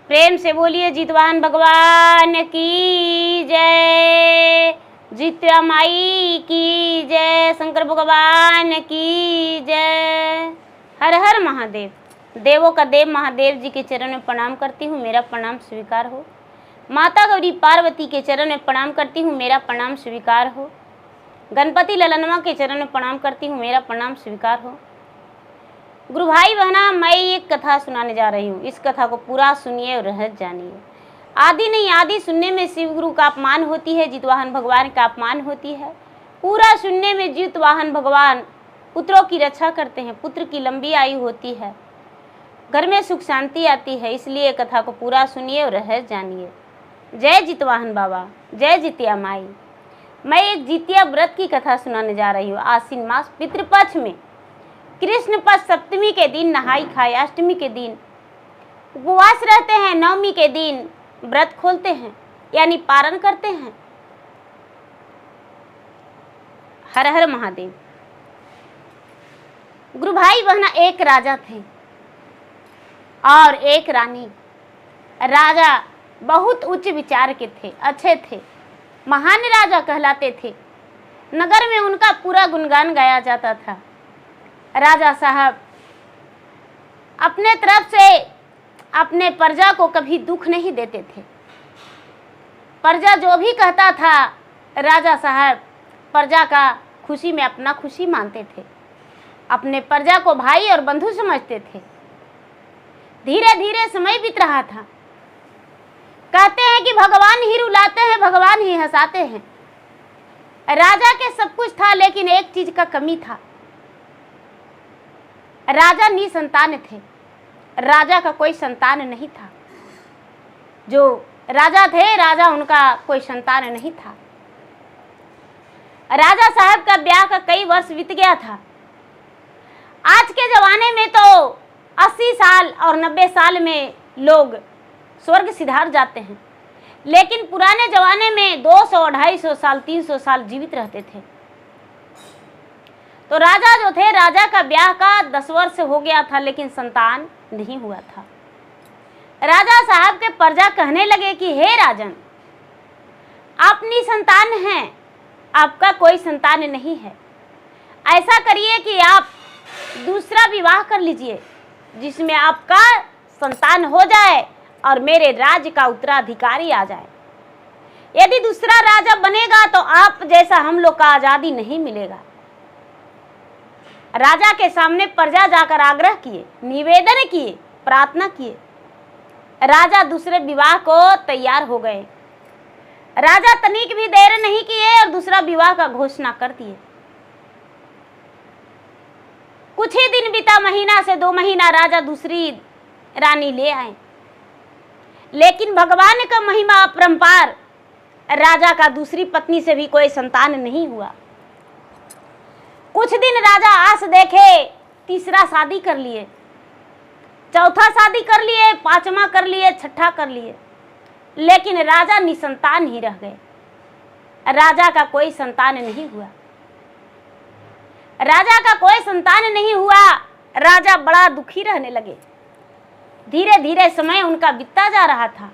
प्रेम से बोलिए जितवाहन भगवान की जय, जित्या माई की जय, शंकर भगवान की जय। हर हर महादेव। देवों का देव महादेव जी के चरण में प्रणाम करती हूँ, मेरा प्रणाम स्वीकार हो। माता गौरी पार्वती के चरण में प्रणाम करती हूँ, मेरा प्रणाम स्वीकार हो। गणपति ललनवा के चरण में प्रणाम करती हूँ, मेरा प्रणाम स्वीकार हो। गुरु भाई बहना, मैं एक कथा सुनाने जा रही हूँ। इस कथा को पूरा सुनिए और रहस्य जानिए। आदि नहीं आदि सुनने में शिव गुरु का अपमान होती है, जितवाहन भगवान का अपमान होती है। पूरा सुनने में जितवाहन भगवान पुत्रों की रक्षा करते हैं, पुत्र की लंबी आयु होती है, घर में सुख शांति आती है। इसलिए कथा को पूरा सुनिए और रहस्य जानिए। जय जितवाहन बाबा, जय जितिया माई। मैं एक जितिया व्रत की कथा सुनाने जा रही हूँ। आश्विन मास पितृपक्ष में कृष्ण पक्ष सप्तमी के दिन नहाई खाए, अष्टमी के दिन उपवास रहते हैं, नवमी के दिन व्रत खोलते हैं यानी पारण करते हैं। हर हर महादेव। गुरु भाई बहना, एक राजा थे और एक रानी। राजा बहुत उच्च विचार के थे, अच्छे थे, महान राजा कहलाते थे। नगर में उनका पूरा गुणगान गाया जाता था। राजा साहब अपने तरफ से अपने प्रजा को कभी दुख नहीं देते थे। प्रजा जो भी कहता था, राजा साहब प्रजा का खुशी में अपना खुशी मानते थे, अपने प्रजा को भाई और बंधु समझते थे। धीरे धीरे समय बीत रहा था। कहते हैं कि भगवान ही रुलाते हैं, भगवान ही हंसाते हैं। राजा के सब कुछ था, लेकिन एक चीज का कमी था। राजा निसंतान थे, राजा का कोई संतान नहीं था। जो राजा थे, राजा उनका कोई संतान नहीं था। राजा साहब का ब्याह का कई वर्ष बीत गया था। आज के जमाने में तो 80 साल और 90 साल में लोग स्वर्ग सिधार जाते हैं, लेकिन पुराने जमाने में 200, 250 साल, 300 साल जीवित रहते थे। तो राजा जो थे, राजा का ब्याह का 10 वर्ष हो गया था, लेकिन संतान नहीं हुआ था। राजा साहब के प्रजा कहने लगे कि हे राजन, आप निसंतान हैं, आपका कोई संतान नहीं है। ऐसा करिए कि आप दूसरा विवाह कर लीजिए, जिसमें आपका संतान हो जाए और मेरे राज्य का उत्तराधिकारी आ जाए। यदि दूसरा राजा बनेगा तो आप जैसा हम लोग का आजादी नहीं मिलेगा। राजा के सामने प्रजा जाकर आग्रह किए, निवेदन किए, प्रार्थना किए। राजा दूसरे विवाह को तैयार हो गए। राजा तनिक भी देर नहीं किए और दूसरा विवाह का घोषणा कर दिए। कुछ ही दिन बीता, महीना से 2 महीना, राजा दूसरी रानी ले आए। लेकिन भगवान का महिमा अपरंपार, राजा का दूसरी पत्नी से भी कोई संतान नहीं हुआ। कुछ दिन राजा आस देखे, तीसरा शादी कर लिए, चौथा शादी कर लिए, 5वां कर लिए, 6ठा कर लिए, लेकिन राजा निसंतान ही रह गए। राजा का कोई संतान नहीं हुआ। राजा का कोई संतान नहीं हुआ। राजा बड़ा दुखी रहने लगे। धीरे धीरे समय उनका बीतता जा रहा था।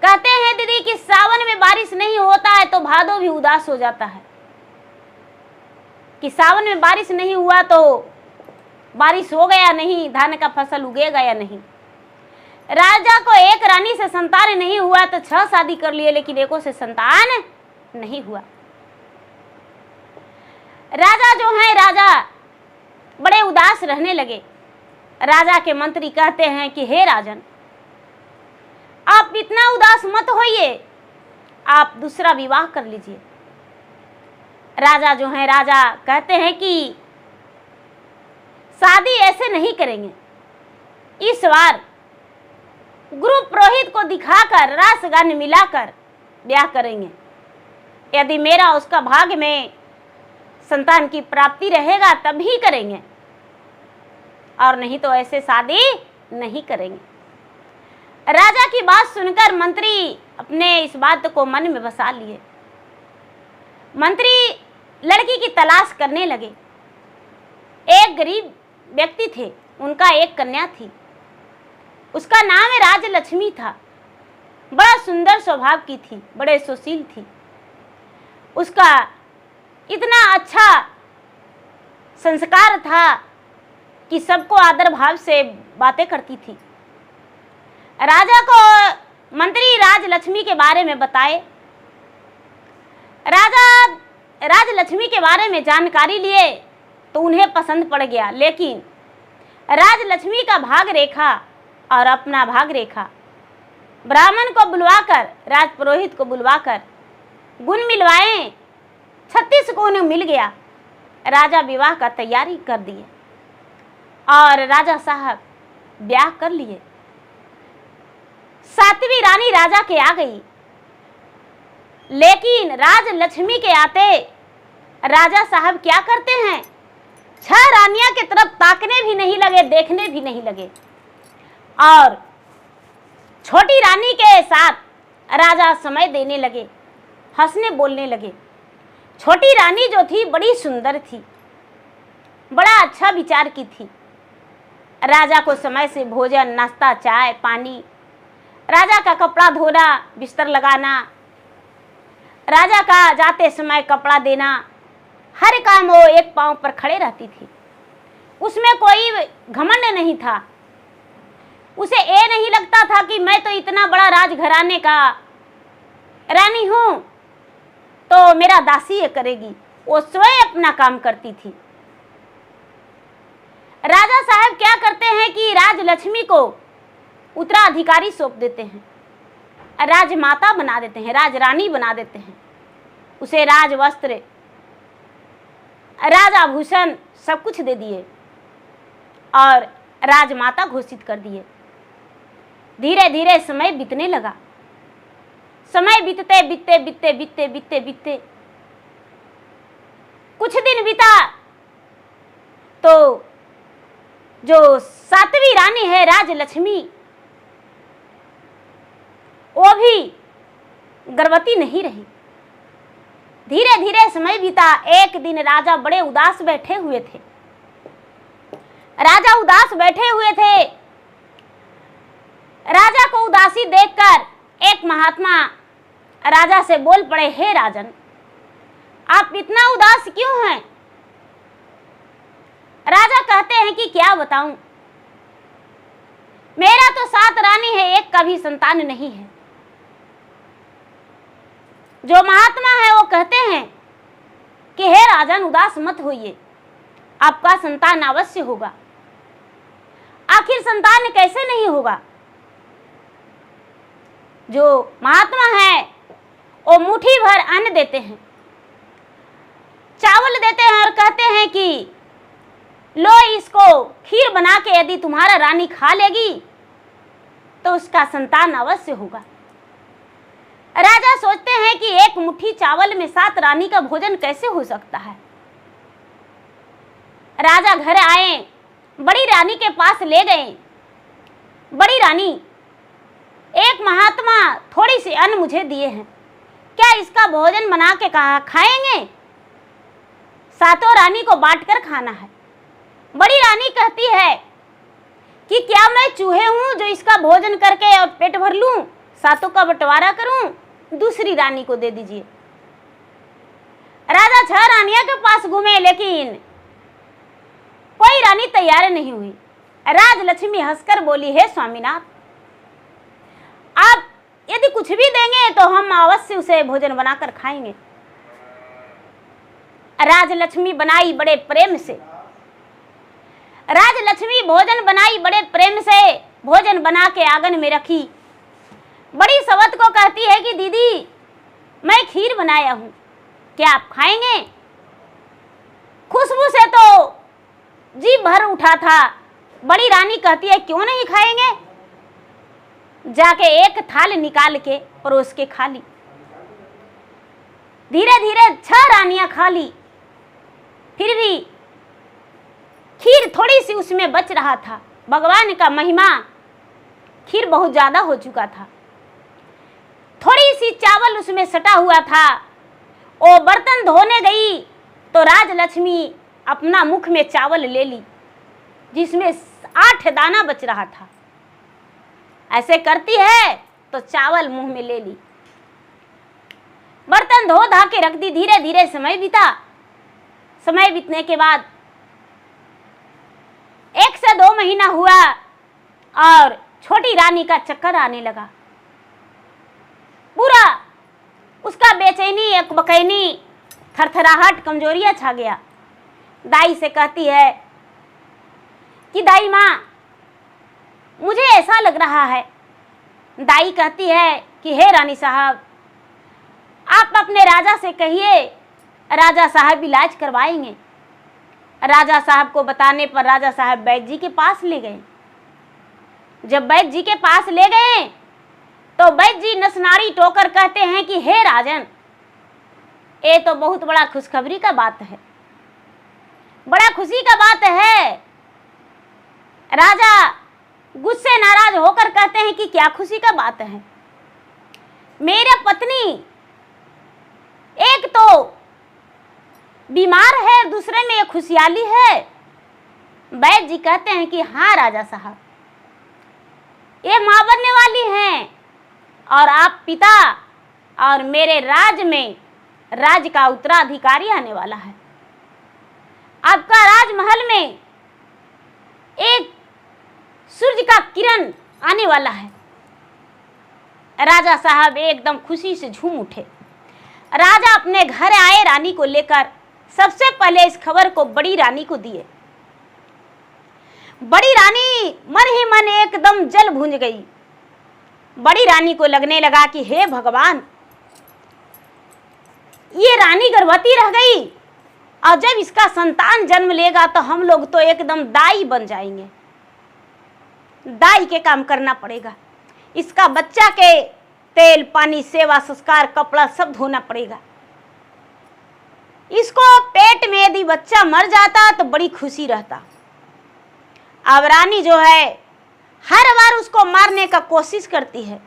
कहते हैं दीदी कि सावन में बारिश नहीं होता है तो भादो भी उदास हो जाता है, कि सावन में बारिश नहीं हुआ तो बारिश हो गया नहीं, धान का फसल उगेगा या नहीं। राजा को एक रानी से संतान नहीं हुआ तो 6 शादी कर लिए, लेकिन एको से संतान नहीं हुआ। राजा जो है, राजा बड़े उदास रहने लगे। राजा के मंत्री कहते हैं कि हे राजन, आप इतना उदास मत होइए, आप दूसरा विवाह कर लीजिए। राजा जो है, राजा कहते हैं कि शादी ऐसे नहीं करेंगे, इस बार गुरु पुरोहित को दिखाकर रास गान मिलाकर ब्याह करेंगे। यदि मेरा उसका भाग्य में संतान की प्राप्ति रहेगा तभी करेंगे, और नहीं तो ऐसे शादी नहीं करेंगे। राजा की बात सुनकर मंत्री अपने इस बात को मन में बसा लिए। मंत्री लड़की की तलाश करने लगे। एक गरीब व्यक्ति थे, उनका एक कन्या थी। उसका नाम राजलक्ष्मी था। बड़ा सुंदर स्वभाव की थी, बड़े सुशील थी। उसका इतना अच्छा संस्कार था कि सबको आदर भाव से बातें करती थी। राजा को मंत्री राजलक्ष्मी के बारे में बताए। राजा राजलक्ष्मी के बारे में जानकारी लिए तो उन्हें पसंद पड़ गया, लेकिन राजलक्ष्मी का भाग रेखा और अपना भाग रेखा ब्राह्मण को बुलवाकर, राजपुरोहित को बुलवाकर गुण मिलवाए। 36 गुण मिल गया। राजा विवाह का तैयारी कर दिए और राजा साहब ब्याह कर लिए। 7वीं रानी राजा के आ गई, लेकिन राजलक्ष्मी के आते राजा साहब क्या करते हैं, 6 रानियां की तरफ ताकने भी नहीं लगे, देखने भी नहीं लगे और छोटी रानी के साथ राजा समय देने लगे, हंसने बोलने लगे। छोटी रानी जो थी बड़ी सुंदर थी, बड़ा अच्छा विचार की थी। राजा को समय से भोजन, नाश्ता, चाय, पानी, राजा का कपड़ा धोना, बिस्तर लगाना, राजा का जाते समय कपड़ा देना, हर काम वो एक पांव पर खड़े रहती थी। उसमें कोई घमंड नहीं था। उसे ये नहीं लगता था कि मैं तो इतना बड़ा राजघराने का रानी हूं तो मेरा दासी ये करेगी। वो स्वयं अपना काम करती थी। राजा साहब क्या करते हैं कि राजलक्ष्मी को उत्तराधिकारी सौंप देते हैं, राजमाता बना देते हैं, राजरानी बना देते हैं। उसे राजवस्त्र, राजाभूषण सब कुछ दे दिए और राजमाता घोषित कर दिए। धीरे धीरे समय बीतने लगा। समय बीतते बीतते बीतते बीतते बीतते बीतते कुछ दिन बीता तो जो 7वीं रानी है राजलक्ष्मी, वो भी गर्भवती नहीं रही। धीरे धीरे समय बीता। एक दिन राजा बड़े उदास बैठे हुए थे। राजा उदास बैठे हुए थे। राजा को उदासी देखकर एक महात्मा राजा से बोल पड़े, हे राजन, आप इतना उदास क्यों हैं? राजा कहते हैं कि क्या बताऊं, मेरा तो 7 रानी है, एक का भी संतान नहीं है। जो महात्मा है वो कहते हैं कि हे राजन, उदास मत होइए, आपका संतान अवश्य होगा। आखिर संतान कैसे नहीं होगा? जो महात्मा है वो मुट्ठी भर अन्न देते हैं, चावल देते हैं और कहते हैं कि लो इसको खीर बना के यदि तुम्हारा रानी खा लेगी तो उसका संतान अवश्य होगा। राजा सोचते हैं कि एक मुट्ठी चावल में 7 रानी का भोजन कैसे हो सकता है। राजा घर आए, बड़ी रानी के पास ले गए। बड़ी रानी, एक महात्मा थोड़ी सी अन्न मुझे दिए हैं, क्या इसका भोजन बना के खाएंगे? 7 रानी को बांटकर खाना है। बड़ी रानी कहती है कि क्या मैं चूहे हूं जो इसका भोजन करके और पेट भर लूं, 7 का बंटवारा करूं? दूसरी रानी को दे दीजिए। राजा 6 रानियों के पास घूमे, लेकिन कोई रानी तैयार नहीं हुई। राजलक्ष्मी हंसकर बोली, हे स्वामीनाथ, आप यदि कुछ भी देंगे तो हम अवश्य उसे भोजन बनाकर खाएंगे। राजलक्ष्मी बनाई बड़े प्रेम से। राजलक्ष्मी भोजन बनाई बड़े प्रेम से, भोजन बना के आंगन में रखी। बड़ी सवत को कहती है कि दीदी, मैं खीर बनाया हूं, क्या आप खाएंगे? खुशबू से तो जी भर उठा था। बड़ी रानी कहती है, क्यों नहीं खाएंगे? जाके एक थाल निकाल के परोस के खा ली। धीरे धीरे 6 रानियां खा ली, फिर भी खीर थोड़ी सी उसमें बच रहा था। भगवान का महिमा, खीर बहुत ज्यादा हो चुका था। थोड़ी सी चावल उसमें सटा हुआ था। वो बर्तन धोने गई तो राजलक्ष्मी अपना मुख में चावल ले ली, जिसमें 8 दाना बच रहा था। ऐसे करती है तो चावल मुंह में ले ली, बर्तन धो धा के रख दी। धीरे धीरे समय बीता। समय बीतने के बाद 1 से 2 महीना हुआ और छोटी रानी का चक्कर आने लगा। पूरा उसका बेचैनी, एक बकैनी, थरथराहट, कमजोरियां छा गया। दाई से कहती है कि दाई माँ, मुझे ऐसा लग रहा है। दाई कहती है कि हे रानी साहब, आप अपने राजा से कहिए, राजा साहब इलाज करवाएंगे। राजा साहब को बताने पर राजा साहब वैद्य जी के पास ले गए। जब वैद्य जी के पास ले गए तो वैद्य जी नसनारी टोकर कहते हैं कि हे राजन, ये तो बहुत बड़ा खुशखबरी का बात है, बड़ा खुशी का बात है। राजा गुस्से नाराज होकर कहते हैं कि क्या खुशी का बात है? मेरा पत्नी एक तो बीमार है, दूसरे में ये खुशहाली है। वैद्य जी कहते हैं कि हाँ राजा साहब, ये मां बनने वाली हैं और आप पिता, और मेरे राज में राज का उत्तराधिकारी आने वाला है। आपका राजमहल में एक सूरज का किरण आने वाला है। राजा साहब एकदम खुशी से झूम उठे। राजा अपने घर आए, रानी को लेकर सबसे पहले इस खबर को बड़ी रानी को दिए। बड़ी रानी मन ही मन एकदम जल भूंज गई। बड़ी रानी को लगने लगा कि हे भगवान, ये रानी गर्भवती रह गई और जब इसका संतान जन्म लेगा तो हम लोग तो एकदम दाई बन जाएंगे। दाई के काम करना पड़ेगा। इसका बच्चा के तेल पानी, सेवा संस्कार, कपड़ा सब धोना पड़ेगा। इसको पेट में यदि बच्चा मर जाता तो बड़ी खुशी रहता। अब रानी जो है हर बार उसको मारने का कोशिश करती है,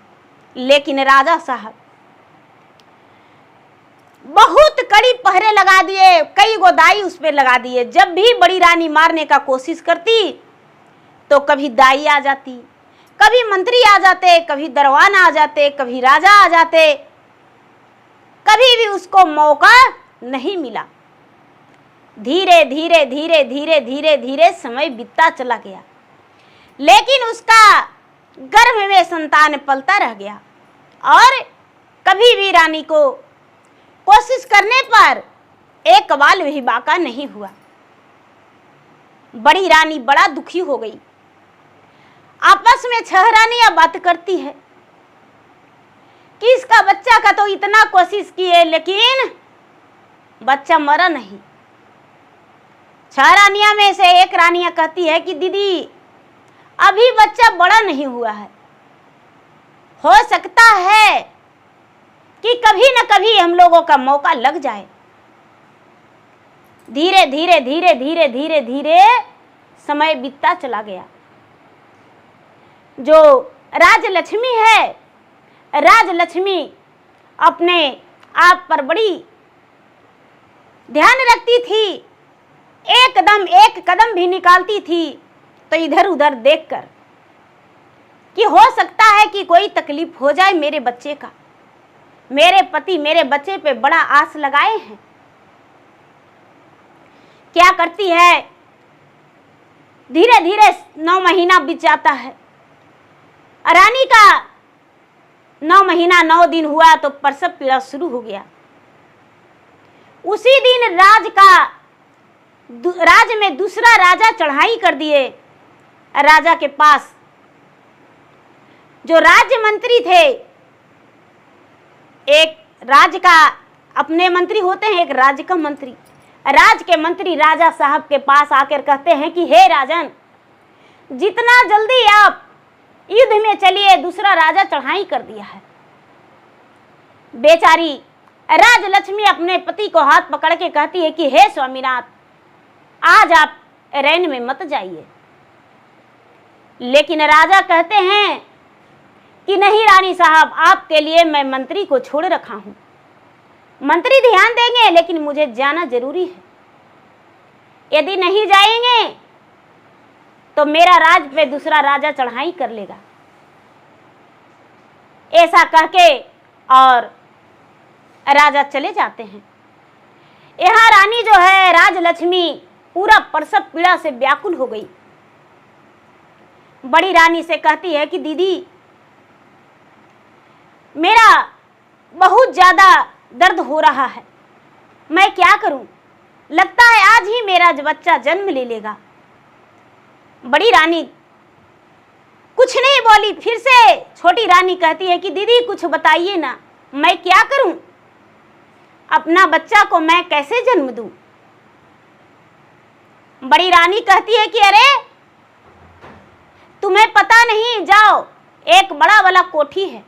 लेकिन राजा साहब बहुत कड़ी पहरे लगा दिए, कई गोदाई उस पर लगा दिए। जब भी बड़ी रानी मारने का कोशिश करती तो कभी दाई आ जाती, कभी मंत्री आ जाते, कभी दरवान आ जाते, कभी राजा आ जाते। कभी भी उसको मौका नहीं मिला। धीरे धीरे धीरे धीरे धीरे धीरे समय बीतता चला गया, लेकिन उसका गर्भ में संतान पलता रह गया और कभी भी रानी को कोशिश करने पर एक बाल भी बाका नहीं हुआ। बड़ी रानी बड़ा दुखी हो गई। आपस में 6 रानियां बात करती है कि इसका बच्चा का तो इतना कोशिश किए लेकिन बच्चा मरा नहीं। 6 रानियां में से एक रानियां कहती है कि दीदी, अभी बच्चा बड़ा नहीं हुआ है, हो सकता है कि कभी न कभी हम लोगों का मौका लग जाए। धीरे धीरे धीरे धीरे धीरे धीरे समय बीतता चला गया। जो राजलक्ष्मी है, राजलक्ष्मी अपने आप पर बड़ी ध्यान रखती थी। एकदम एक कदम भी निकालती थी तो इधर उधर देखकर कि हो सकता है कि कोई तकलीफ हो जाए मेरे बच्चे का। मेरे पति मेरे बच्चे पे बड़ा आस लगाए हैं। क्या करती है, धीरे धीरे 9 महीना बीत जाता है। रानी का 9 महीना 9 दिन हुआ तो प्रसव पीड़ा शुरू हो गया। उसी दिन राज में दूसरा राजा चढ़ाई कर दिए। राजा के पास जो राज्य मंत्री थे, एक राज्य का अपने मंत्री होते हैं, एक राज्य का मंत्री। राज के मंत्री राजा साहब के पास आकर कहते हैं कि हे राजन, जितना जल्दी आप युद्ध में चलिए, दूसरा राजा चढ़ाई कर दिया है। बेचारी राजलक्ष्मी अपने पति को हाथ पकड़ के कहती है कि हे स्वामीनाथ, आज आप रैन में मत जाइए। लेकिन राजा कहते हैं कि नहीं रानी साहब, आपके लिए मैं मंत्री को छोड़ रखा हूं। मंत्री ध्यान देंगे लेकिन मुझे जाना जरूरी है। यदि नहीं जाएंगे तो मेरा राज पे दूसरा राजा चढ़ाई कर लेगा। ऐसा कह के और राजा चले जाते हैं। यहाँ रानी जो है राजलक्ष्मी पूरा प्रसव पीड़ा से व्याकुल हो गई। बड़ी रानी से कहती है कि दीदी मेरा बहुत ज्यादा दर्द हो रहा है, मैं क्या करूं, लगता है आज ही मेरा बच्चा जन्म ले लेगा। बड़ी रानी कुछ नहीं बोली। फिर से छोटी रानी कहती है कि दीदी कुछ बताइए ना, मैं क्या करूं, अपना बच्चा को मैं कैसे जन्म दूं। बड़ी रानी कहती है कि अरे तुम्हें पता नहीं, जाओ एक बड़ा वाला कोठी है,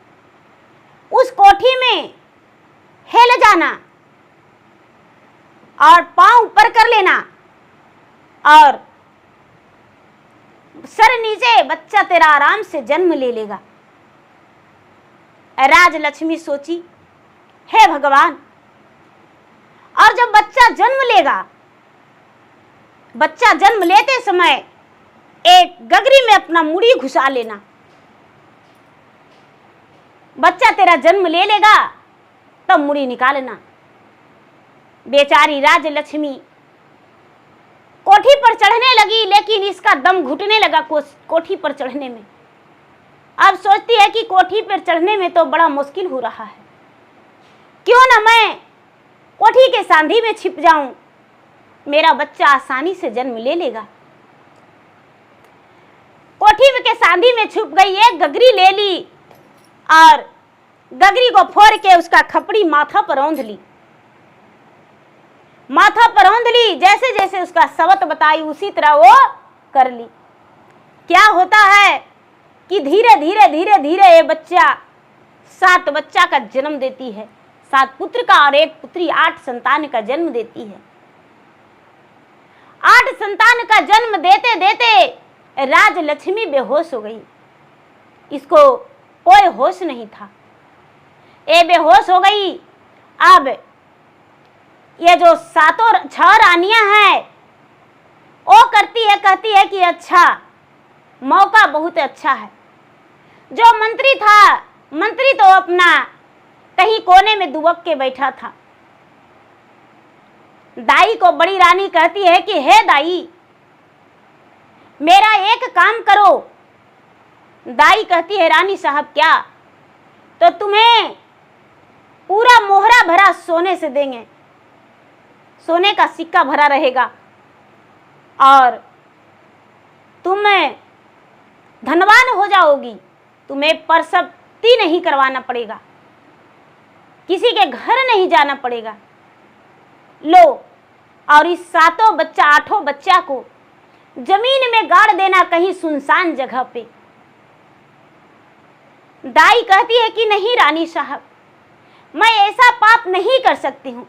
उस कोठी में हेल जाना और पांव ऊपर कर लेना और सर नीचे, बच्चा तेरा आराम से जन्म ले लेगा। राजलक्ष्मी सोची, हे भगवान, और जब बच्चा जन्म लेगा, बच्चा जन्म लेते समय एक गगरी में अपना मुड़ी घुसा लेना, बच्चा तेरा जन्म ले लेगा तब मुड़ी निकालना। बेचारी राजलक्ष्मी कोठी पर चढ़ने लगी, लेकिन इसका दम घुटने लगा कोठी पर चढ़ने में। अब सोचती है कि कोठी पर चढ़ने में तो बड़ा मुश्किल हो रहा है, क्यों ना मैं कोठी के सांधी में छिप जाऊं, मेरा बच्चा आसानी से जन्म ले लेगा। कोठी के सांधी में छुप गई, एक गगरी ले ली और गगरी को फोड़ के उसका खपड़ी माथा पर औंध ली। माथा पर औंध ली, जैसे जैसे उसका सवत बताई उसी तरह वो कर ली। क्या होता है कि धीरे धीरे धीरे धीरे ये बच्चा 7 बच्चा का जन्म देती है, 7 पुत्र का और 1 पुत्री, 8 संतान का जन्म देती है। 8 संतान का जन्म देते देते राजलक्ष्मी बेहोश हो गई। इसको कोई होश नहीं था, ये बेहोश हो गई। अब ये जो 6 रानियां हैं वो कहती है कि अच्छा मौका बहुत अच्छा है। जो मंत्री था, मंत्री तो अपना कहीं कोने में दुबक के बैठा था। दाई को बड़ी रानी कहती है कि हे दाई, मेरा एक काम करो। दाई कहती है रानी साहब क्या? तो तुम्हें पूरा मोहरा भरा सोने से देंगे, सोने का सिक्का भरा रहेगा और तुम धनवान हो जाओगी, तुम्हें प्रसवती नहीं करवाना पड़ेगा, किसी के घर नहीं जाना पड़ेगा। लो, और इस 7 बच्चा 8 बच्चा को जमीन में गाड़ देना कहीं सुनसान जगह पे। दाई कहती है कि नहीं रानी साहब, मैं ऐसा पाप नहीं कर सकती हूं।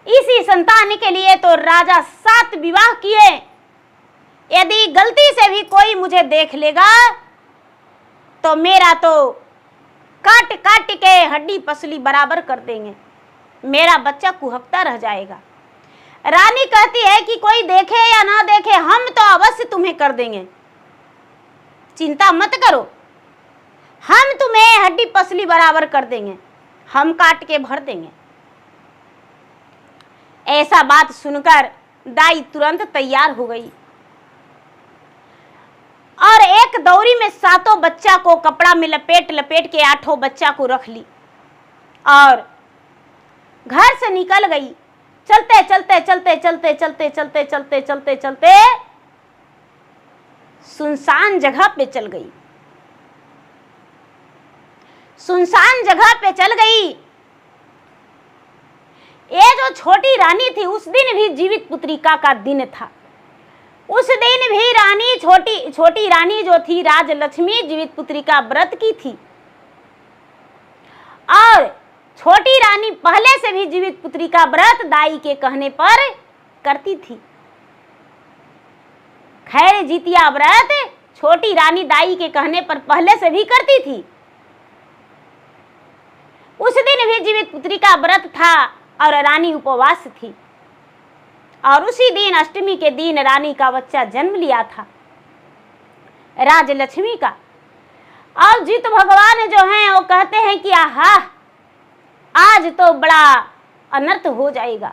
इसी संतान के लिए तो राजा 7 विवाह किए, यदि गलती से भी कोई मुझे देख लेगा तो मेरा तो काट काट के हड्डी पसली बराबर कर देंगे, मेरा बच्चा कुहकता रह जाएगा। रानी कहती है कि कोई देखे या ना देखे, हम तो अवश्य तुम्हें कर देंगे, चिंता मत करो, हम तुम्हें हड्डी पसली बराबर कर देंगे, हम काट के भर देंगे। ऐसा बात सुनकर दाई तुरंत तैयार हो गई और एक दौरी में 7 बच्चा को कपड़ा में लपेट लपेट के 8 बच्चा को रख ली और घर से निकल गई। चलते चलते चलते चलते चलते चलते चलते चलते चलते सुनसान जगह पे चल गई। सुनसान जगह पे चल गई। ये जो छोटी रानी थी, उस दिन भी जीवित पुत्रिका का दिन था। उस दिन भी रानी छोटी रानी जो थी राजलक्ष्मी जीवित पुत्रिका व्रत की थी और छोटी रानी पहले से भी जीवित पुत्रिका व्रत दाई के कहने पर करती थी। खैर जितिया व्रत छोटी रानी दाई के कहने पर पहले से भी करती थी। उस दिन भी जीवित पुत्रिका व्रत था और रानी उपवास थी और उसी दिन अष्टमी के दिन रानी का बच्चा जन्म लिया था राजलक्ष्मी का। और जित भगवान जो हैं वो कह कहते हैं कि आहा, आज तो बड़ा अनर्थ हो जाएगा,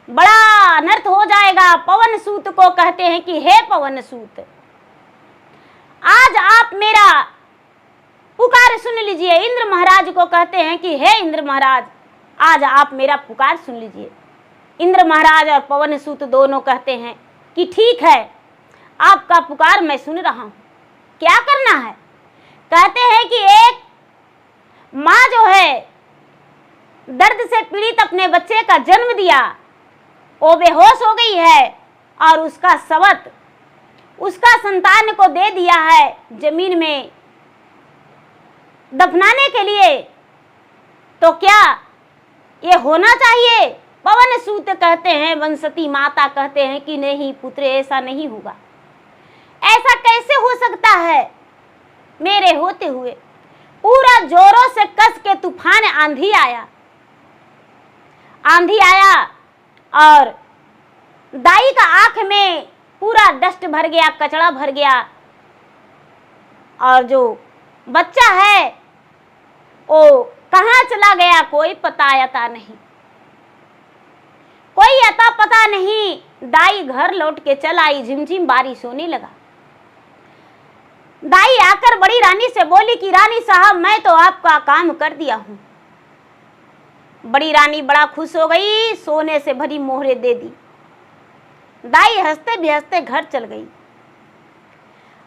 बड़ा अनर्थ हो जाएगा। पवन सूत को कहते हैं कि हे पवन सूत, आज आप मेरा पुकार सुन लीजिए। इंद्र महाराज को कहते हैं कि हे इंद्र महाराज, आज आप मेरा पुकार सुन लीजिए। इंद्र महाराज और पवन सूत दोनों कहते हैं कि ठीक है, आपका पुकार मैं सुन रहा हूं, क्या करना है। कहते हैं कि एक माँ जो है दर्द से पीड़ित अपने बच्चे का जन्म दिया, वो बेहोश हो गई है और उसका शवत उसका संतान को दे दिया है जमीन में दफनाने के लिए, तो क्या ये होना चाहिए। पवन सूत कहते हैं, वनस्पति माता कहते हैं कि नहीं पुत्र, ऐसा नहीं होगा, ऐसा कैसे हो सकता है। मेरे होते हुए पूरा जोरों से कस के तूफान आंधी आया और दाई का आंख में पूरा डस्ट भर गया, कचड़ा भर गया, और जो बच्चा है वो कहाँ चला गया, कोई पता आता नहीं, कोई अता पता नहीं। दाई घर लौट के चल आई, झिमझिम बारिश होने लगा। दाई आकर बड़ी रानी से बोली कि रानी साहब, मैं तो आपका काम कर दिया हूं। बड़ी रानी बड़ा खुश हो गई, सोने से भरी मोहरे दे दी। दाई हंसते भी हंसते घर चल गई।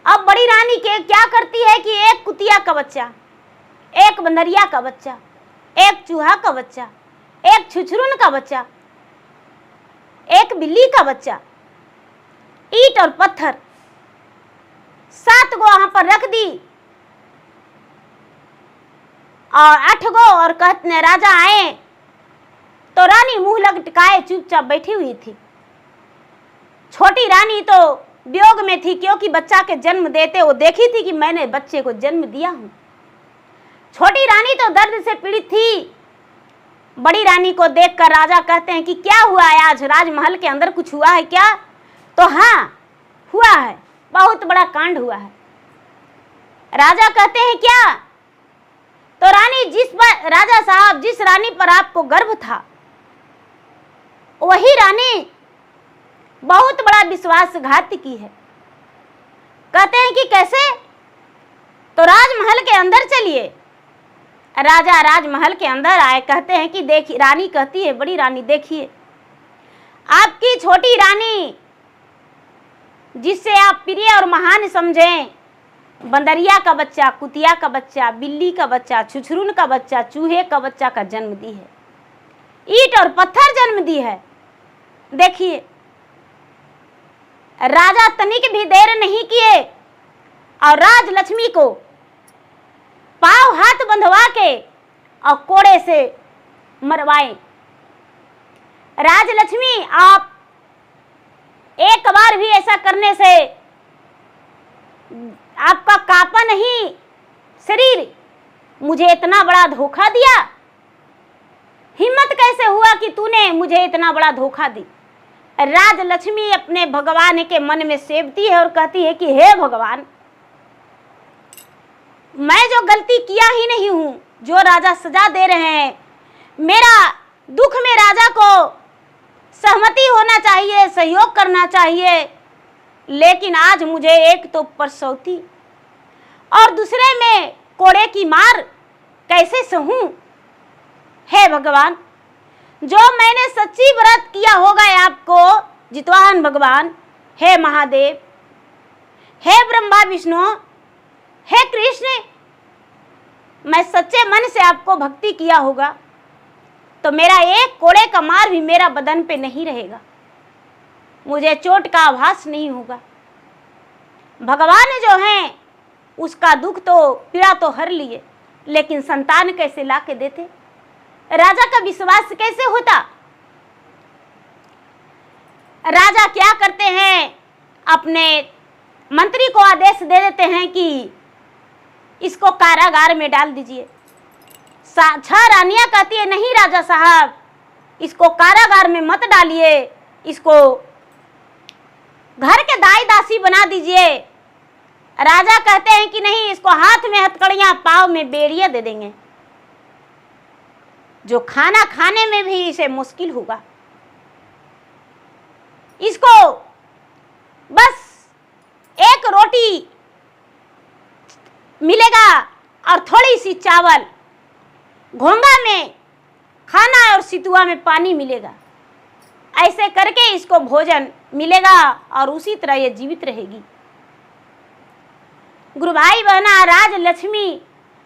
अब बड़ी रानी क्या करती है कि एक कुतिया का बच्चा, एक बंदरिया का बच्चा, एक चूहा का बच्चा, एक छुछरुन का बच्चा, एक बिल्ली का बच्चा, ईंट और पत्थर 7 गो वहां पर रख दी और 8 गो, और कहते राजा आए तो रानी मुंह लटकाए चुपचाप बैठी हुई थी। छोटी रानी तो वियोग में थी, क्योंकि बच्चा के जन्म देते वो देखी थी कि मैंने बच्चे को जन्म दिया हूं। छोटी रानी तो दर्द से पीड़ित थी। बड़ी रानी को देखकर राजा कहते हैं कि क्या हुआ है, आज राजमहल के अंदर कुछ हुआ है क्या। तो हाँ हुआ है, बहुत बड़ा कांड हुआ है। राजा कहते हैं क्या। तो रानी राजा साहब, जिस रानी पर आपको गर्व था, वही रानी बहुत बड़ा विश्वासघात की है। कहते हैं कि कैसे। तो राजमहल के अंदर चलिए। राजा राजमहल के अंदर आए। कहते हैं कि देखिए, रानी कहती है, बड़ी रानी देखिए, आपकी छोटी रानी जिससे आप प्रिय और महान समझें, बंदरिया का बच्चा, कुतिया का बच्चा, बिल्ली का बच्चा, छुछरुन का बच्चा, चूहे का बच्चा का जन्म दी है, ईंट और पत्थर जन्म दी है। देखिए, राजा तनिक भी देर नहीं किए और राजलक्ष्मी को पांव हाथ बंधवा के और कोड़े से मरवाए। राजलक्ष्मी, आप एक बार भी ऐसा करने से आपका कांपा नहीं शरीर, मुझे इतना बड़ा धोखा दिया, हिम्मत कैसे हुआ कि तूने मुझे इतना बड़ा धोखा दी। राजलक्ष्मी अपने भगवान के मन में सेवती है और कहती है कि हे भगवान, मैं जो गलती किया ही नहीं हूं, जो राजा सजा दे रहे हैं, मेरा दुख में राजा को सहमति होना चाहिए, सहयोग करना चाहिए, लेकिन आज मुझे एक तो परसौती और दूसरे में कोड़े की मार कैसे सहूं। हे भगवान, जो मैंने सच्ची व्रत किया होगा आपको जितवाहन भगवान, हे महादेव, हे ब्रह्मा विष्णु, हे कृष्ण, मैं सच्चे मन से आपको भक्ति किया होगा तो मेरा एक कोड़े का मार भी मेरा बदन पे नहीं रहेगा, मुझे चोट का आभास नहीं होगा। भगवान जो हैं उसका दुख तो पीड़ा तो हर लिए, लेकिन संतान कैसे ला के देते, राजा का विश्वास कैसे होता। राजा क्या करते हैं, अपने मंत्री को आदेश दे देते हैं कि इसको कारागार में डाल दीजिए। 6 रानियां कहती है नहीं राजा साहब, इसको कारागार में मत डालिए, इसको घर के दाई दासी बना दीजिए। राजा कहते हैं कि नहीं, इसको हाथ में हथकड़ियां, पांव में बेड़ियां दे देंगे, जो खाना खाने में भी इसे मुश्किल होगा। इसको बस एक रोटी मिलेगा और थोड़ी सी चावल, घोंगा में खाना और सितुआ में पानी मिलेगा। ऐसे करके इसको भोजन मिलेगा और उसी तरह ये जीवित रहेगी। गुरु भाई बहना, राज लक्ष्मी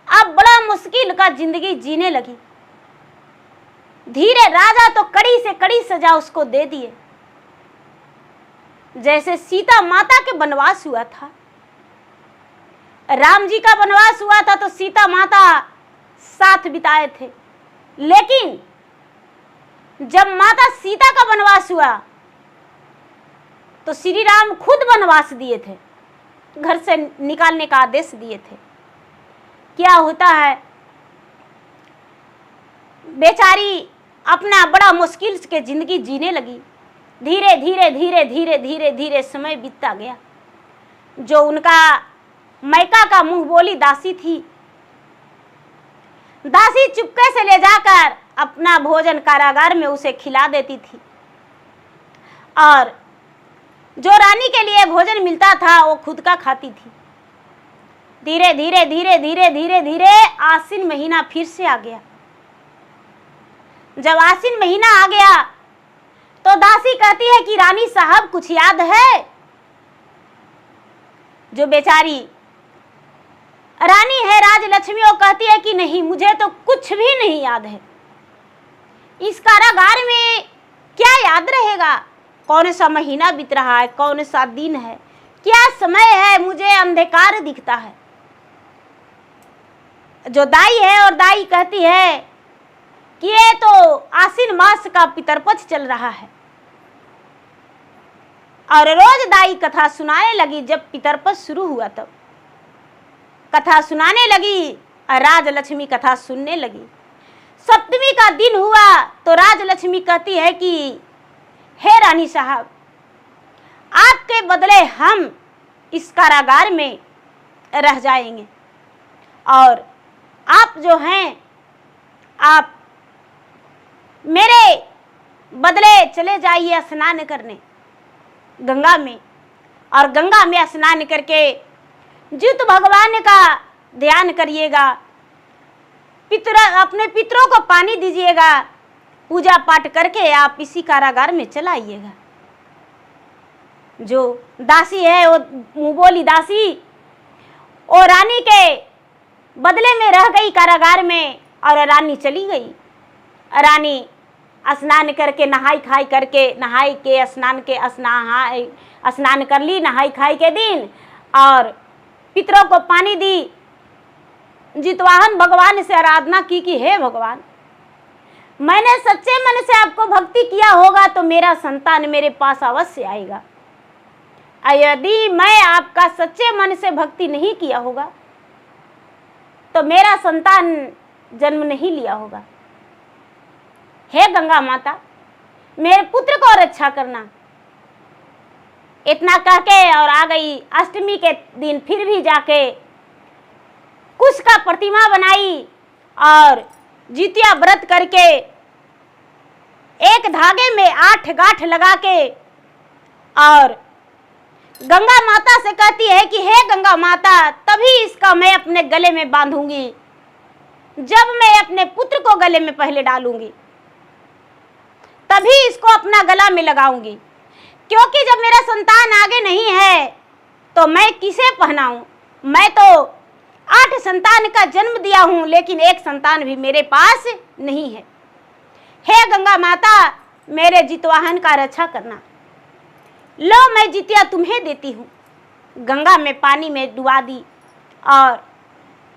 अब बड़ा मुश्किल का जिंदगी जीने लगी। धीरे राजा तो कड़ी से कड़ी सजा उसको दे दिए। जैसे सीता माता के वनवास हुआ था, राम जी का वनवास हुआ था तो सीता माता साथ बिताए थे, लेकिन जब माता सीता का वनवास हुआ तो श्री राम खुद वनवास दिए थे, घर से निकालने का आदेश दिए थे। क्या होता है, बेचारी अपना बड़ा मुश्किल के जिंदगी जीने लगी। धीरे धीरे धीरे धीरे धीरे धीरे समय बीतता गया। जो उनका मैका का मुंह बोली दासी थी, दासी चुपके से ले जाकर अपना भोजन कारागार में उसे खिला देती थी, और जो रानी के लिए भोजन मिलता था वो खुद का खाती थी। धीरे धीरे धीरे धीरे धीरे धीरे आश्विन महीना फिर से आ गया। जब आश्विन महीना आ गया तो दासी कहती है कि रानी साहब कुछ याद है? जो बेचारी रानी है राजलक्ष्मी, वो कहती है कि नहीं, मुझे तो कुछ भी नहीं याद है। इस कारागार में क्या याद रहेगा? कौन सा महीना बीत रहा है, कौन सा दिन है, क्या समय है, मुझे अंधकार दिखता है। जो दाई है, और दाई कहती है कि ये तो आश्विन मास का पितरपक्ष चल रहा है, और रोज दाई कथा सुनाने लगी। जब पितरपक्ष शुरू हुआ तब कथा सुनाने लगी और राजलक्ष्मी कथा सुनने लगी। सप्तमी का दिन हुआ तो राजलक्ष्मी कहती है कि हे रानी साहब, आपके बदले हम इस कारागार में रह जाएंगे, और आप जो हैं, आप मेरे बदले चले जाइए स्नान करने गंगा में, और गंगा में स्नान करके जित भगवान का ध्यान करिएगा, अपने पितरों को पानी दीजिएगा, पूजा पाठ करके आप इसी कारागार में चला आइएगा। जो दासी है वो मुंह बोली दासी, और रानी के बदले में रह गई कारागार में, और रानी चली गई। रानी स्नान करके नहाई खाई करके, नहाई के स्नान के स्नान कर ली नहाई खाई के दिन, और पितरों को पानी दी। जितवाहन भगवान से आराधना की कि हे भगवान, मैंने सच्चे मन से आपको भक्ति किया होगा तो मेरा संतान मेरे पास अवश्य आएगा। यदि मैं आपका सच्चे मन से भक्ति नहीं किया होगा तो मेरा संतान जन्म नहीं लिया होगा। हे गंगा माता, मेरे पुत्र को रक्षा करना। इतना कह के और आ गई। अष्टमी के दिन फिर भी जाके कुश का प्रतिमा बनाई और जितिया व्रत करके एक धागे में 8 गांठ लगा के, और गंगा माता से कहती है कि हे गंगा माता, तभी इसका मैं अपने गले में बांधूंगी जब मैं अपने पुत्र को गले में पहले डालूंगी, तभी इसको अपना गला में लगाऊंगी। क्योंकि जब मेरा संतान आगे नहीं है तो मैं किसे पहनाऊं? मैं तो 8 संतान का जन्म दिया हूं, लेकिन एक संतान भी मेरे पास नहीं है। हे गंगा माता, मेरे जितवाहन का रक्षा करना। लो, मैं जितिया तुम्हें देती हूँ। गंगा में पानी में डुबा दी, और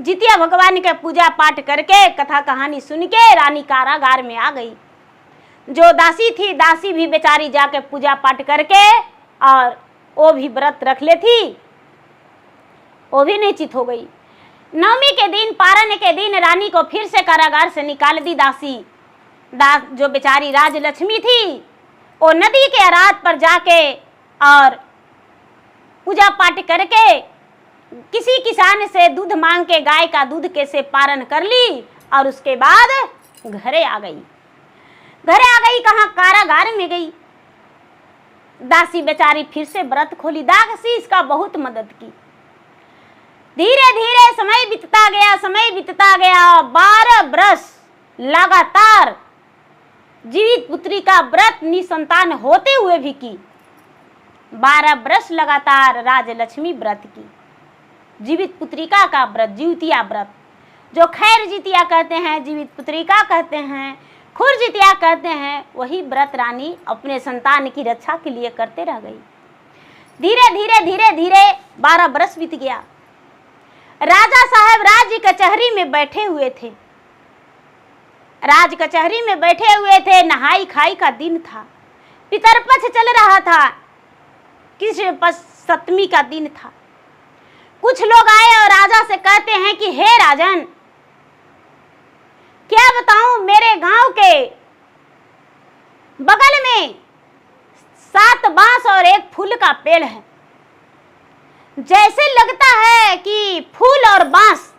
जितिया भगवान के पूजा पाठ करके कथा कहानी सुन के रानी कारागार में आ गई। जो दासी थी, दासी भी बेचारी जाके पूजा पाठ करके, और वो भी व्रत रख ले थी, वो भी निश्चित हो गई। नवमी के दिन, पारण के दिन रानी को फिर से कारागार से निकाल दी दासी। जो बेचारी राजलक्ष्मी थी, वो नदी के अरात पर जाके और पूजा पाठ करके किसी किसान से दूध मांग के गाय का दूध कैसे पारण कर ली और उसके बाद घरे आ गई। कहाँ, कारागार में गई। दासी बेचारी फिर से व्रत खोली। दासी इसका बहुत मदद की। धीरे धीरे समय बीतता गया। 12 बरस लगातार जीवित पुत्री का व्रत निसंतान होते हुए भी की। 12 बरस लगातार राजलक्ष्मी व्रत की, जीवित पुत्रिका का व्रत, जीवतिया व्रत, जो खैर जितिया कहते हैं, जीवित पुत्रिका कहते हैं, खुर जितिया कहते हैं, वही व्रत रानी अपने संतान की रक्षा के लिए करते रह गई। धीरे धीरे 12 बरस बीत गया। राजा साहब राज्य कचहरी में बैठे हुए थे। नहाई खाई का दिन था। पितरपक्ष चल रहा था। कृष्ण सप्तमी का दिन था। कुछ लोग आए और राजा से कहते हैं कि हे राजन, क्या बताऊं, मेरे गांव के बगल में 7 बांस और 1 फूल का पेड़ है। जैसे लगता है कि फूल और बांस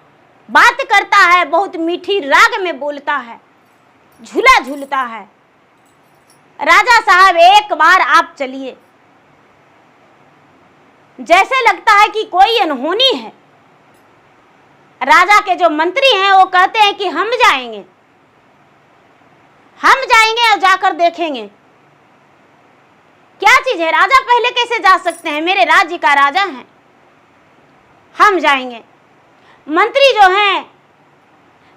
बात करता है, बहुत मीठी राग में बोलता है, झूला झूलता है। राजा साहब, एक बार आप चलिए। जैसे लगता है कि कोई अनहोनी है। राजा के जो मंत्री हैं वो कहते हैं कि हम जाएंगे और जाकर देखेंगे क्या चीज है। राजा पहले कैसे जा सकते हैं, मेरे राज्य का राजा हैं, हम जाएंगे। मंत्री जो हैं,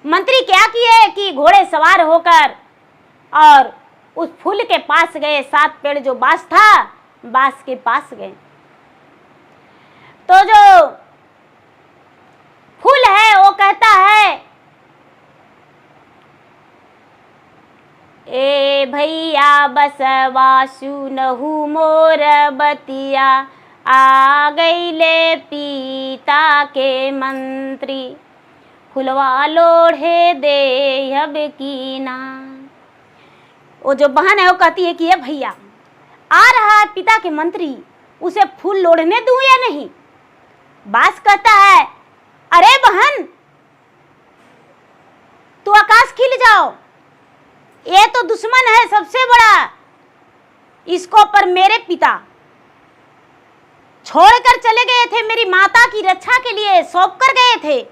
मंत्री क्या किए कि घोड़े सवार होकर और उस फूल के पास गए। 7 पेड़ जो बांस था, बांस के पास गए तो जो फूल है वो कहता है, ए भैया बसवा सुनहु मोर बतिया, आ गईले पिता के मंत्री, फुलवा लोढ़े दे अब कीना। वो जो बहन है वो कहती है कि ये भैया, आ रहा है पिता के मंत्री, उसे फूल लोढ़ने दूं या नहीं। बांस कहता है, अरे बहन, तू आकाश खिल जाओ, ये तो दुश्मन है सबसे बड़ा, इसको पर मेरे पिता छोड़कर चले गए थे, मेरी माता की रक्षा के लिए सौंप कर गए थे,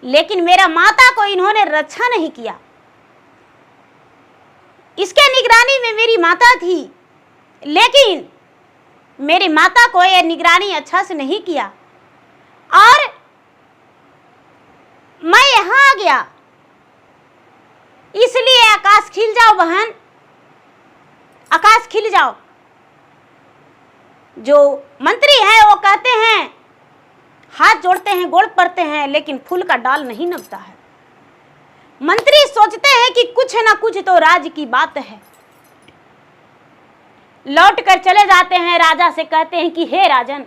लेकिन मेरा माता को इन्होंने रक्षा नहीं किया। इसके निगरानी में मेरी माता थी, लेकिन मेरी माता को यह निगरानी अच्छा से नहीं किया और मैं यहां आ गया। इसलिए आकाश खिल जाओ बहन, आकाश खिल जाओ। जो मंत्री है वो कहते हैं, हाथ जोड़ते हैं, गोड़ पड़ते हैं, लेकिन फूल का डाल नहीं नमता है। मंत्री सोचते हैं कि कुछ ना कुछ तो राज की बात है। लौट कर चले जाते हैं, राजा से कहते हैं कि हे राजन,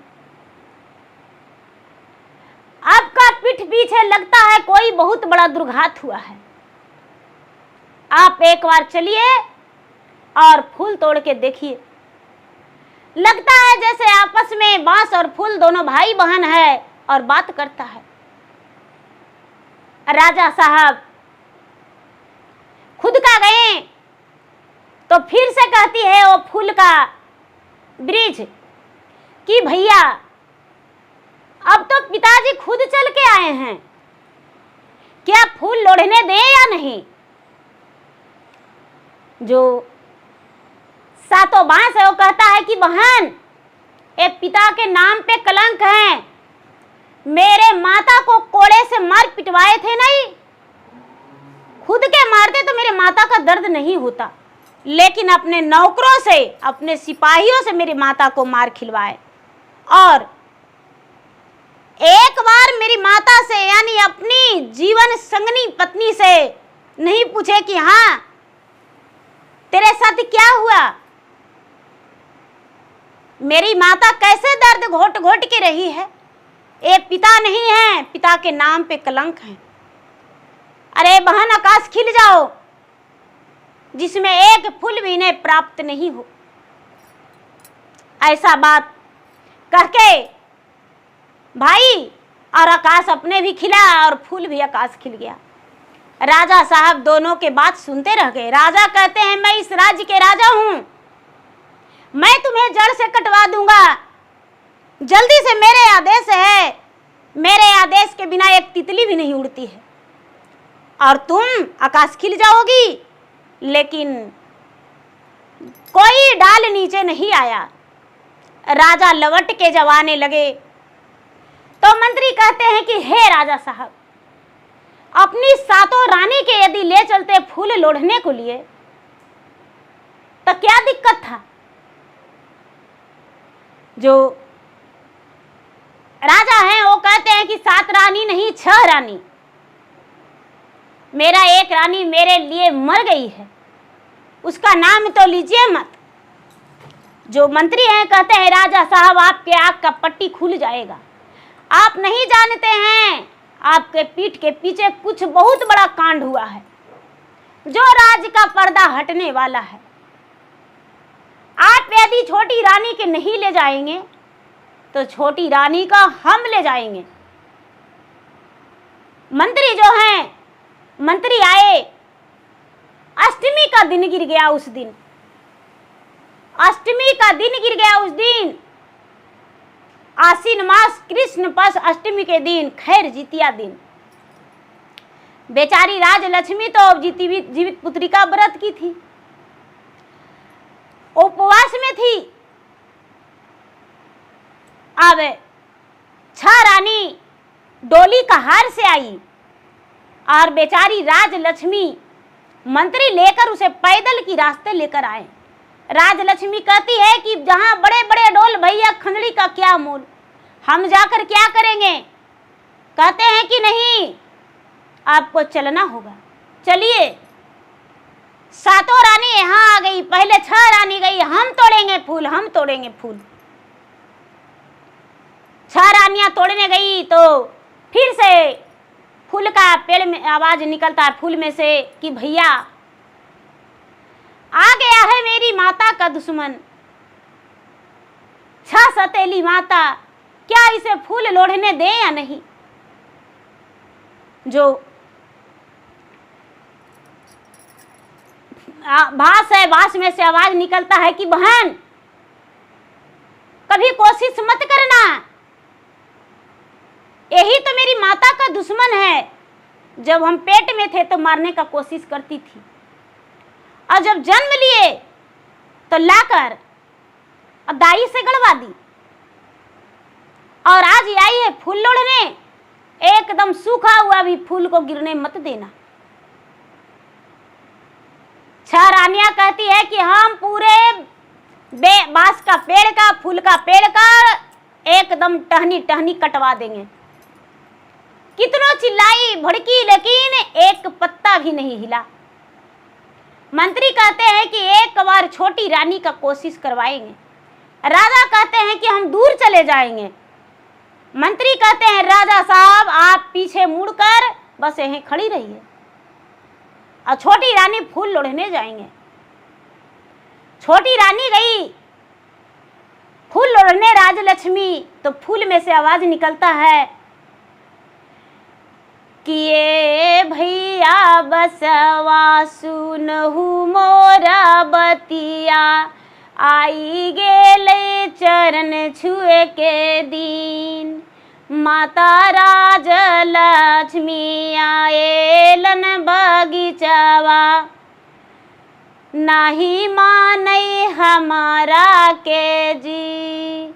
आपका पीठ पीछे लगता है कोई बहुत बड़ा दुर्घात हुआ है। आप एक बार चलिए और फूल तोड़ के देखिए। लगता है जैसे आपस में बांस और फूल दोनों भाई बहन है और बात करता है। राजा साहब खुद का गए तो फिर से कहती है वो फूल का वृक्ष कि भैया, अब तो पिताजी खुद चल के आए हैं, क्या फूल लोढ़ने दें या नहीं। जो 7 बांस है वो कहता है कि बहन, ये पिता के नाम पे कलंक है, मेरे माता को कोड़े से मार पिटवाए थे नहीं, खुद के मारते तो मेरे माता का दर्द नहीं होता, लेकिन अपने नौकरों से, अपने सिपाहियों से मेरी माता को मार खिलवाए। और एक बार मेरी माता से, यानी अपनी जीवन संगनी पत्नी से नहीं पूछे कि हाँ तेरे साथ क्या हुआ, मेरी माता कैसे दर्द घोट घोट के रही है। ये पिता नहीं है, पिता के नाम पे कलंक है। अरे बहन, आकाश खिल जाओ जिसमें एक फूल भी इन्हें प्राप्त नहीं हो। ऐसा बात कह के भाई, और आकाश अपने भी खिला और फूल भी आकाश खिल गया। राजा साहब दोनों के बात सुनते रह गए। राजा कहते हैं, मैं इस राज्य के राजा हूं, मैं तुम्हें जड़ से कटवा दूंगा, जल्दी से, मेरे आदेश है, मेरे आदेश के बिना एक तितली भी नहीं उड़ती है, और तुम आकाश खिल जाओगी। लेकिन कोई डाल नीचे नहीं आया। राजा लवट के जवाने लगे तो मंत्री कहते हैं कि हे राजा साहब, अपनी सातों रानी के यदि ले चलते फूल लोढ़ने को लिए तो क्या दिक्कत था। जो राजा हैं वो कहते हैं कि 7 रानी नहीं 6 रानी, मेरा एक रानी मेरे लिए मर गई है, उसका नाम तो लीजिए मत। जो मंत्री हैं कहते हैं, राजा साहब आपके आंख का पट्टी खुल जाएगा, आप नहीं जानते हैं आपके पीठ के पीछे कुछ बहुत बड़ा कांड हुआ है, जो राज्य का पर्दा हटने वाला है। आप यदि छोटी रानी के नहीं ले जाएंगे तो छोटी रानी का हम ले जाएंगे। मंत्री जो हैं, मंत्री आए, अष्टमी का दिन गिर गया उस दिन, अष्टमी का दिन गिर गया उस दिन, आश्विन मास कृष्ण पक्ष अष्टमी के दिन, खैर जितिया दिन। बेचारी राजलक्ष्मी तो जीवित पुत्री का व्रत की थी, उपवास में थी। अब 6 रानी डोली कहार से आई और बेचारी राजलक्ष्मी मंत्री लेकर उसे पैदल की रास्ते लेकर आए। राजलक्ष्मी कहती है कि जहां बड़े बड़े डोल भैया खंडड़ी का क्या मोल, हम जाकर क्या करेंगे। कहते हैं कि नहीं, आपको चलना होगा, चलिए। 7 रानी यहाँ आ गई, पहले 6 रानी गई, हम तोड़ेंगे फूल, हम तोड़ेंगे फूल। 6 रानियां तोड़ने गई तो फिर से फूल का पेड़ में आवाज निकलता है फूल में से कि भैया आ गया है मेरी माता का दुश्मन, 6 सतेली माता, क्या इसे फूल लोढ़ने दें या नहीं। जो बांस है, बांस में से आवाज निकलता है कि बहन कभी कोशिश मत करना, यही तो मेरी माता का दुश्मन है, जब हम पेट में थे तो मारने का कोशिश करती थी, और जब जन्म लिए तो लाकर दाई से गड़वा दी, और आज आई है फूल लोढ़ने, एकदम सूखा हुआ भी फूल को गिरने मत देना। 6 रानियां कहती है कि हम पूरे बांस का पेड़ का, फूल का पेड़ का एकदम टहनी टहनी कटवा देंगे। कितनों चिल्लाई भड़की, लेकिन एक पत्ता भी नहीं हिला। मंत्री कहते हैं कि एक बार छोटी रानी का कोशिश करवाएंगे। राजा कहते हैं कि हम दूर चले जाएंगे। मंत्री कहते हैं, राजा साहब आप पीछे मुड़कर बस यहीं खड़ी रहिए, और छोटी रानी फूल लोढ़ने जाएंगे। छोटी रानी गई फूल लोढ़ने राजलक्ष्मी, तो फूल में से आवाज निकलता है कि ये भैया बसवा सुनहु मोरा बतिया, आई गेले चरण छुए के दिन, माता राजलक्ष्मी आएलन बगीचवा, नाही मानई हमारा के जी,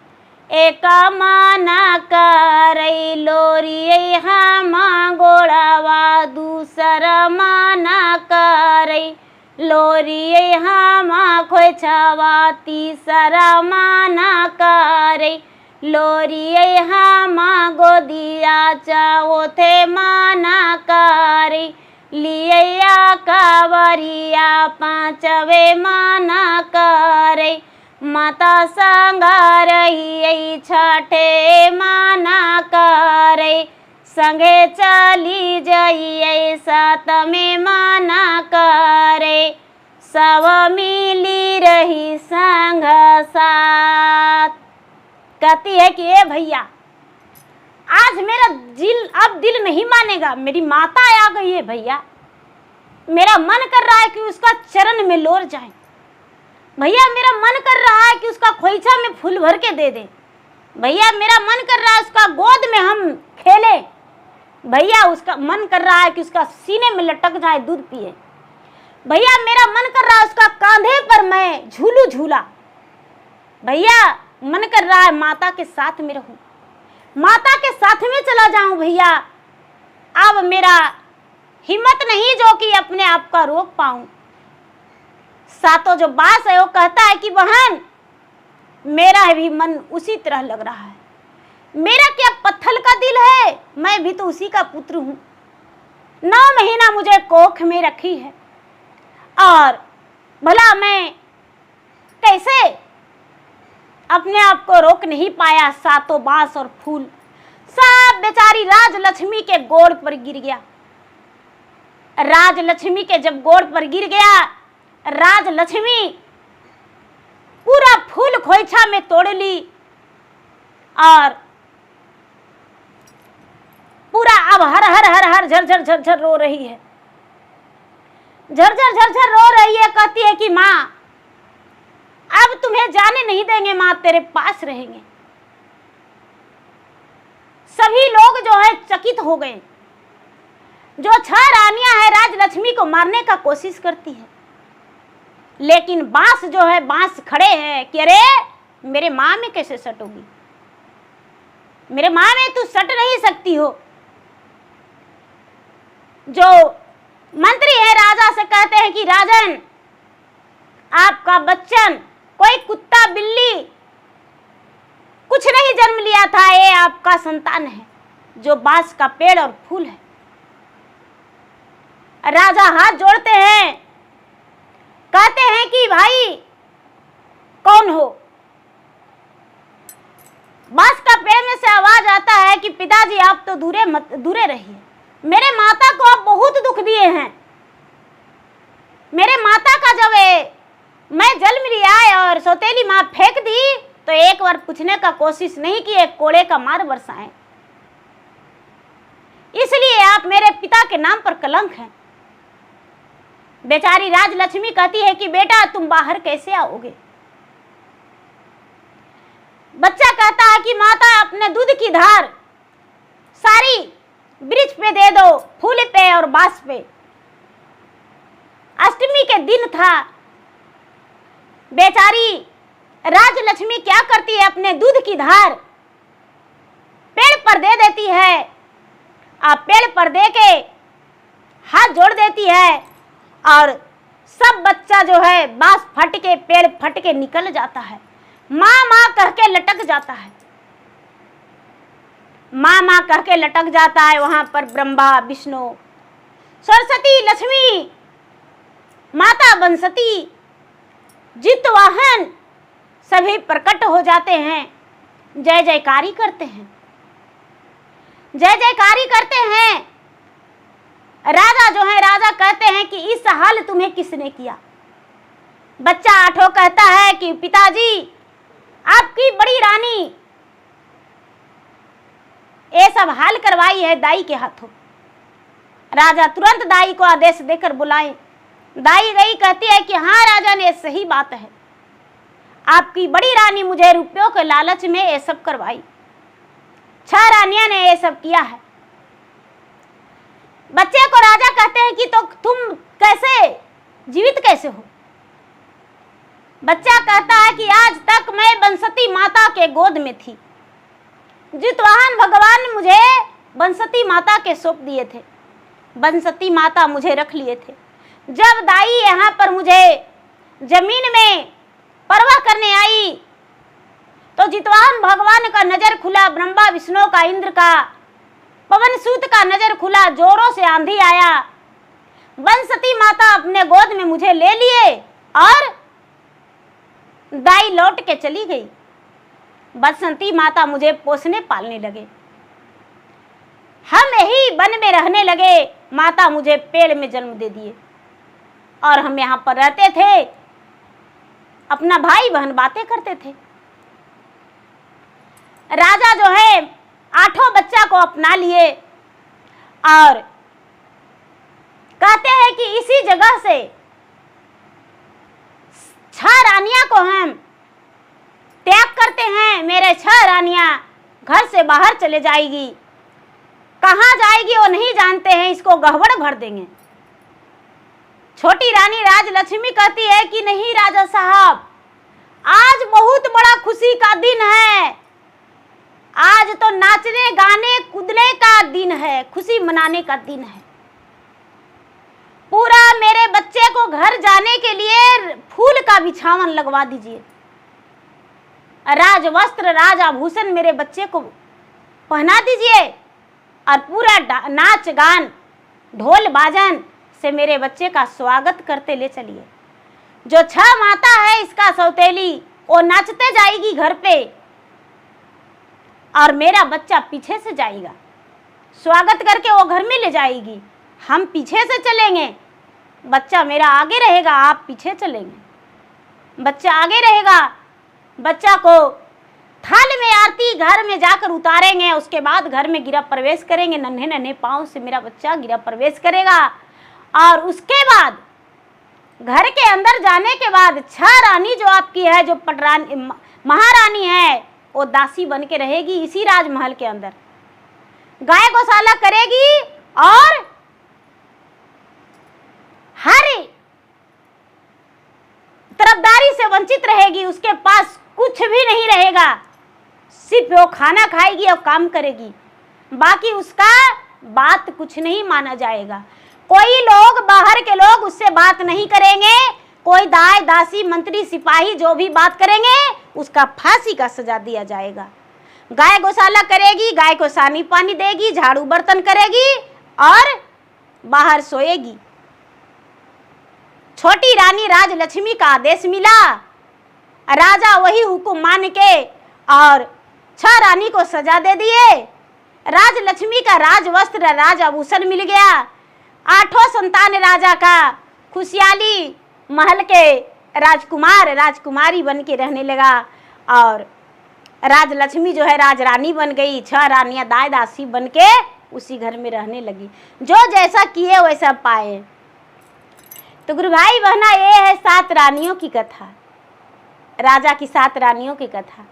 एक माना करई लोरी हम गोड़ावा, दूसरा माना करई लोरी हम खोछवा, तीसरा माना करई लोरी हम गोदिया, चौथे माना करई लिया कावरिया, 5वें माना करई माता संग रही, 6ठे माना करे संगे चली जाइए, 7वें माना करे सब मिली रही संग साथ। कहती है कि ए भैया आज मेरा दिल नहीं मानेगा। मेरी माता आ गई है भैया, मेरा मन कर रहा है कि उसका चरण में लोर जाए। भैया मेरा मन कर रहा है कि उसका खोइछा में फूल भर के दे दे। भैया मेरा मन कर रहा है उसका गोद में हम खेले। भैया उसका मन कर रहा है कि उसका सीने में लटक जाए, दूध पिए। भैया मेरा मन कर रहा है उसका कांधे पर मैं झूलू झूला। भैया मन कर रहा है माता के साथ में रहूं, माता के साथ में चला जाऊं। भैया अब मेरा हिम्मत नहीं जो कि अपने आप का रोक पाऊं। सातों जो बास है वो कहता है कि बहन मेरा भी मन उसी तरह लग रहा है। मेरा क्या पत्थर का दिल है, मैं भी तो उसी का पुत्र हूं। 9 महीना मुझे कोख में रखी है और भला मैं कैसे अपने आप को रोक नहीं पाया। सातों बांस और फूल सब बेचारी राजलक्ष्मी के गोड़ पर गिर गया। राजलक्ष्मी के जब गोड़ पर गिर गया, राजलक्ष्मी पूरा फूल खोइछा में तोड़ ली और पूरा अब हर हर हर हर झरझर झरझर रो रही है। झरझर झरझर रो रही है, कहती है कि माँ अब तुम्हें जाने नहीं देंगे, माँ तेरे पास रहेंगे। सभी लोग जो है चकित हो गए। जो 6 रानियां हैं राजलक्ष्मी को मारने का कोशिश करती है, लेकिन बांस जो है बांस खड़े हैं कि अरे मेरे माँ में कैसे सटोगी, मेरे माँ में तू सट नहीं सकती हो। जो मंत्री है राजा से कहते हैं कि राजन आपका बच्चन कोई कुत्ता बिल्ली कुछ नहीं जन्म लिया था, ये आपका संतान है जो बांस का पेड़ और फूल है। राजा हाथ जोड़ते हैं, कहते हैं कि भाई कौन हो। बांस का पेड़ में से आवाज आता है कि पिताजी आप तो दूरे रहिए, मेरे माता को आप बहुत दुख दिए हैं। मेरे माता का जब मैं जन्म लिया और सौतेली माँ फेंक दी तो एक बार पूछने का कोशिश नहीं की, एक कोड़े का मार बरसाएं। इसलिए आप मेरे पिता के नाम पर कलंक हैं। बेचारी राजलक्ष्मी कहती है कि बेटा तुम बाहर कैसे आओगे। बच्चा कहता है कि माता अपने दूध की धार सारी वृक्ष पे दे दो, फूल पे और बांस पे। अष्टमी के दिन था। बेचारी राजलक्ष्मी क्या करती है, अपने दूध की धार पेड़ पर दे देती है। आप पेड़ पर दे के हाथ जोड़ देती है और सब बच्चा जो है बांस फट के पेड़ फट के निकल जाता है। माँ माँ कह के लटक जाता है, माँ माँ कह के लटक जाता है। वहां पर ब्रह्मा विष्णु सरस्वती लक्ष्मी माता बनसती जितवाहन सभी प्रकट हो जाते हैं, जय जयकारी करते हैं, जय जयकारी करते हैं। राजा जो है राजा कहते हैं कि इस हाल तुम्हें किसने किया। बच्चा आठों कहता है कि पिताजी आपकी बड़ी रानी ये सब हाल करवाई है दाई के हाथों। राजा तुरंत दाई को आदेश देकर बुलाए। दाई गई, कहती है कि हाँ राजा ने सही बात है, आपकी बड़ी रानी मुझे रुपयों के लालच में ये सब करवाई। 6 रानियां ने ये सब किया है। बच्चे को राजा कहते हैं कि तो तुम कैसे जीवित कैसे हो। बच्चा कहता है कि आज तक मैं बंसती माता के गोद में थी। जितवाहन भगवान ने मुझे बंसती माता के सौंप दिए थे, बंसती माता मुझे रख लिए थे। जब दाई यहाँ पर मुझे जमीन में परवाह करने आई तो जितवाहन भगवान का नजर खुला, ब्रह्मा विष्णु का, इंद्र का, पवन सूत का नजर खुला, जोरों से आंधी आया। बंसती माता अपने गोद में मुझे ले लिए और दाई लौट के चली गई। बसंती माता मुझे पोसने पालने लगे। हम यही वन में रहने लगे। माता मुझे पेड़ में जन्म दे दिए और हम यहाँ पर रहते थे, अपना भाई बहन बातें करते थे। राजा जो है 8 बच्चा को अपना लिए और कहते हैं कि इसी जगह से 6 रानियां को हम त्याग करते हैं। मेरे 6 रानियां घर से बाहर चले जाएगी, कहाँ जाएगी वो नहीं जानते हैं, इसको गड़बड़ भर देंगे। छोटी रानी राजलक्ष्मी कहती है कि नहीं राजा साहब, आज बहुत बड़ा खुशी का दिन है, आज तो नाचने गाने कूदने का दिन है, खुशी मनाने का दिन है। पूरा मेरे बच्चे को घर जाने के लिए फूल का बिछावन लगवा दीजिए, राज वस्त्र राज आभूषण मेरे बच्चे को पहना दीजिए और पूरा नाच गान ढोल बाजन से मेरे बच्चे का स्वागत करते ले चलिए। जो 6 माता है इसका सौतेली, वो नाचते जाएगी घर पे और मेरा बच्चा पीछे से जाएगा, स्वागत करके वो घर में ले जाएगी। हम पीछे से चलेंगे, बच्चा मेरा आगे रहेगा, आप पीछे चलेंगे। बच्चा आगे रहेगा, बच्चा को थाल में आरती घर में जाकर उतारेंगे, उसके बाद घर में गृह प्रवेश करेंगे। नन्हे नन्हे पाँव से मेरा बच्चा गृह प्रवेश करेगा और उसके बाद घर के अंदर जाने के बाद 6 रानी जो आपकी है, जो पटरानी महारानी है, वो दासी बन के रहेगी इसी राजमहल के अंदर, गाय गौशाला करेगी और हर तरफदारी से वंचित रहेगी। उसके पास कुछ भी नहीं रहेगा, सिर्फ वो खाना खाएगी और काम करेगी, बाकी उसका बात कुछ नहीं माना जाएगा। कोई लोग बाहर के लोग उससे बात नहीं करेंगे, कोई दाई दासी मंत्री सिपाही जो भी बात करेंगे उसका फांसी का सजा दिया जाएगा। गाय गौशाला करेगी, गाय को सानी पानी देगी, झाड़ू बर्तन करेगी और बाहर सोएगी। छोटी रानी राजलक्ष्मी का आदेश मिला, राजा वही हुक्म मान के और 6 रानी को सजा दे दिए। राजलक्ष्मी का राज वस्त्र राज आभूषण मिल गया। 8 संतान राजा का खुशहाली महल के राजकुमार राजकुमारी बन के रहने लगा और राजलक्ष्मी जो है राजरानी बन गई। 6 रानियां दाई दासी बन के उसी घर में रहने लगी। जो जैसा किए वैसा पाए। तो गुरु भाई बहना, ये है 7 रानियों की कथा, राजा की 7 रानियों की कथा।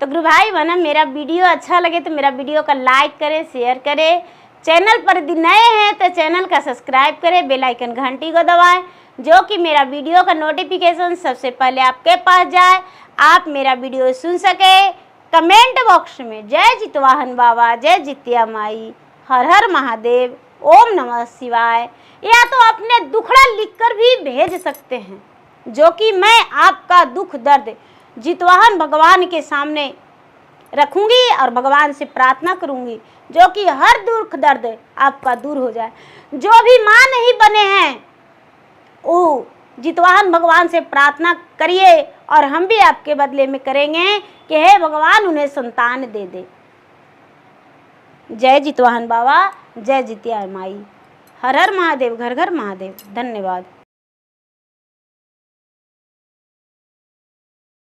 तो गुरु भाई बहना, मेरा वीडियो अच्छा लगे तो मेरा वीडियो का लाइक करें, शेयर करें। चैनल पर यदि नए हैं तो चैनल का सब्सक्राइब करें, बेल आइकन घंटी को दबाएं, जो कि मेरा वीडियो का नोटिफिकेशन सबसे पहले आपके पास जाए, आप मेरा वीडियो सुन सके। कमेंट बॉक्स में जय जितवाहन बाबा, जय जितिया माई, हर हर महादेव, ओम नमः शिवाय, या तो अपने दुखड़ा लिखकर भी भेज सकते हैं, जो कि मैं आपका दुख दर्द जितवाहन भगवान के सामने रखूंगी और भगवान से प्रार्थना करूंगी, जो कि हर दुख दर्द आपका दूर हो जाए। जो भी माँ नहीं बने हैं वो जितवाहन भगवान से प्रार्थना करिए और हम भी आपके बदले में करेंगे कि हे भगवान उन्हें संतान दे दे। जय जितवाहन बाबा, जय जितिया माई, हर हर महादेव, घर घर महादेव। धन्यवाद।